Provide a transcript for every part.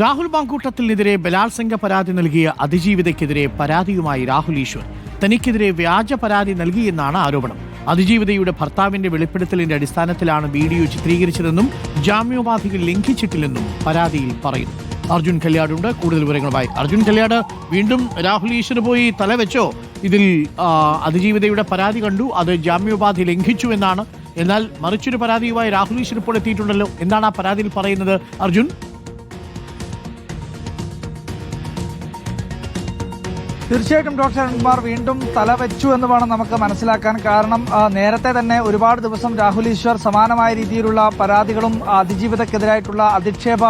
രാഹുൽ മാങ്കൂട്ടത്തിനെതിരെ ബലാത്സംഗ പരാതി നൽകിയ അതിജീവിതയ്ക്കെതിരെ പരാതിയുമായി രാഹുൽ ഈശ്വർ. തനിക്കെതിരെ വ്യാജ പരാതി നൽകിയെന്നാണ് ആരോപണം. അതിജീവിതയുടെ ഭർത്താവിന്റെ വെളിപ്പെടുത്തലിന്റെ അടിസ്ഥാനത്തിലാണ് വീഡിയോ ചിത്രീകരിച്ചതെന്നും ജാമ്യോപാധികൾ ലംഘിച്ചിട്ടില്ലെന്നും പരാതിയിൽ പറയുന്നു. അർജുൻ കല്യാടുണ്ട് കൂടുതൽ വിവരങ്ങളുമായി. അർജുൻ കല്യാട്, വീണ്ടും രാഹുൽ ഈശ്വർ പോയി തലവെച്ചോ? ഇതിൽ അതിജീവിതയുടെ പരാതി കണ്ടു, അത് ജാമ്യോപാധി ലംഘിച്ചു എന്നാണ്. എന്നാൽ മറിച്ചൊരു പരാതിയുമായി രാഹുൽ ഈശ്വർ ഇപ്പോൾ എത്തിയിട്ടുണ്ടല്ലോ. എന്താണ് ആ പരാതിയിൽ പറയുന്നത് അർജുൻ? തീർച്ചയായിട്ടും ഡോക്ടർ അരുൺകുമാർ വീണ്ടും തലവെച്ചു എന്ന് വേണം നമുക്ക് മനസ്സിലാക്കാൻ. കാരണം നേരത്തെ തന്നെ ഒരുപാട് ദിവസം രാഹുൽ ഈശ്വർ സമാനമായ രീതിയിലുള്ള പരാതികളും അതിജീവിതക്കെതിരായിട്ടുള്ള അധിക്ഷേപ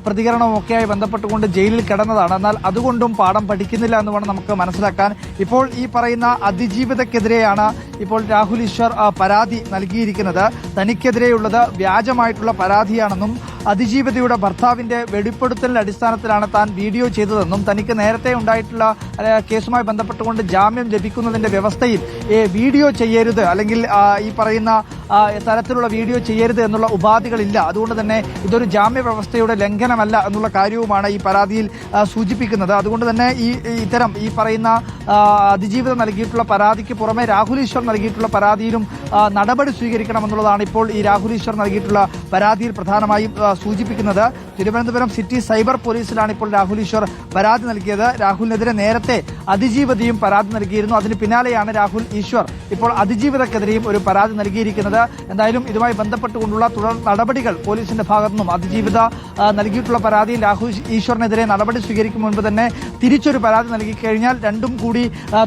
പ്രതികരണമൊക്കെയായി ബന്ധപ്പെട്ടുകൊണ്ട് ജയിലിൽ കിടന്നതാണ്. എന്നാൽ അതുകൊണ്ടും പാഠം പഠിക്കുന്നില്ല എന്ന് വേണം നമുക്ക് മനസ്സിലാക്കാൻ. ഇപ്പോൾ ഈ പറയുന്ന അതിജീവിതക്കെതിരെയാണ് ഇപ്പോൾ രാഹുൽ ഈശ്വർ പരാതി നൽകിയിരിക്കുന്നത്. തനിക്കെതിരെയുള്ളത് വ്യാജമായിട്ടുള്ള പരാതിയാണെന്നും അതിജീവിതയുടെ ഭർത്താവിന്റെ വെളിപ്പെടുത്തലിന്റെ അടിസ്ഥാനത്തിലാണ് താൻ വീഡിയോ ചെയ്തതെന്നും തനിക്ക് നേരത്തെ ഉണ്ടായിട്ടുള്ള കേസുമായി ബന്ധപ്പെട്ടുകൊണ്ട് ജാമ്യം ലഭിക്കുന്നതിന്റെ വ്യവസ്ഥയിൽ വീഡിയോ ചെയ്യരുത്, അല്ലെങ്കിൽ ഈ പറയുന്ന തരത്തിലുള്ള വീഡിയോ ചെയ്യരുത് എന്നുള്ള ഉപാധികളില്ല. അതുകൊണ്ട് തന്നെ ഇതൊരു ജാമ്യ വ്യവസ്ഥയുടെ ലംഘനമല്ല എന്നുള്ള കാര്യവുമാണ് ഈ പരാതിയിൽ സൂചിപ്പിക്കുന്നത്. അതുകൊണ്ട് തന്നെ ഇത്തരം ഈ പറയുന്ന അതിജീവിതം നൽകിയിട്ടുള്ള പരാതിക്ക് പുറമെ രാഹുൽ ഈശ്വർ നൽകിയിട്ടുള്ള പരാതിയിലും നടപടി സ്വീകരിക്കണമെന്നുള്ളതാണ് ഇപ്പോൾ ഈ രാഹുൽ ഈശ്വർ നൽകിയിട്ടുള്ള പരാതിയിൽ പ്രധാനമായും സൂചിപ്പിക്കുന്നത്. തിരുവനന്തപുരം സിറ്റി സൈബർ പോലീസിലാണ് ഇപ്പോൾ രാഹുൽ ഈശ്വർ പരാതി നൽകിയത്. രാഹുലിനെതിരെ നേരത്തെ അതിജീവിതയും പരാതി നൽകിയിരുന്നു. അതിന് പിന്നാലെയാണ് രാഹുൽ ഈശ്വർ ഇപ്പോൾ അതിജീവിതക്കെതിരെയും ഒരു പരാതി നൽകിയിരിക്കുന്നത്. എന്തായാലും ഇതുമായി ബന്ധപ്പെട്ടുകൊണ്ടുള്ള തുടർ നടപടികൾ പോലീസിന്റെ ഭാഗത്തു നിന്നും അതിജീവിത നൽകിയിട്ടുള്ള പരാതിയിൽ രാഹുൽ ഈശ്വറിനെതിരെ നടപടി സ്വീകരിക്കും മുൻപ് തന്നെ തിരിച്ചൊരു പരാതി നൽകിക്കഴിഞ്ഞാൽ രണ്ടും കൂടി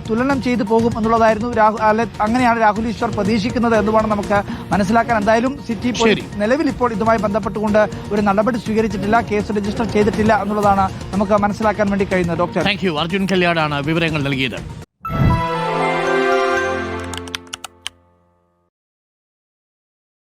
തുലനം ചെയ്തു പോകും എന്നുള്ളതായിരുന്നു അങ്ങനെയാണ് രാഹുൽ ഈശ്വർ പ്രതീക്ഷിക്കുന്നത് എന്ന് വേണം നമുക്ക് മനസ്സിലാക്കാൻ. എന്തായാലും സിറ്റി പോലീസ് നിലവിൽ ഇപ്പോൾ ഇതുമായി ബന്ധപ്പെട്ടുകൊണ്ട് ഒരു നടപടി സ്വീകരിച്ചിട്ടില്ല, കേസ് രജിസ്റ്റർ ചെയ്തിട്ടില്ല എന്നുള്ളതാണ് നമുക്ക് മനസ്സിലാക്കാൻ വേണ്ടി കഴിയുന്നത്. Doctor, thank you. അർജുൻ കല്യാടാണ് വിവരങ്ങൾ നൽകിയത്.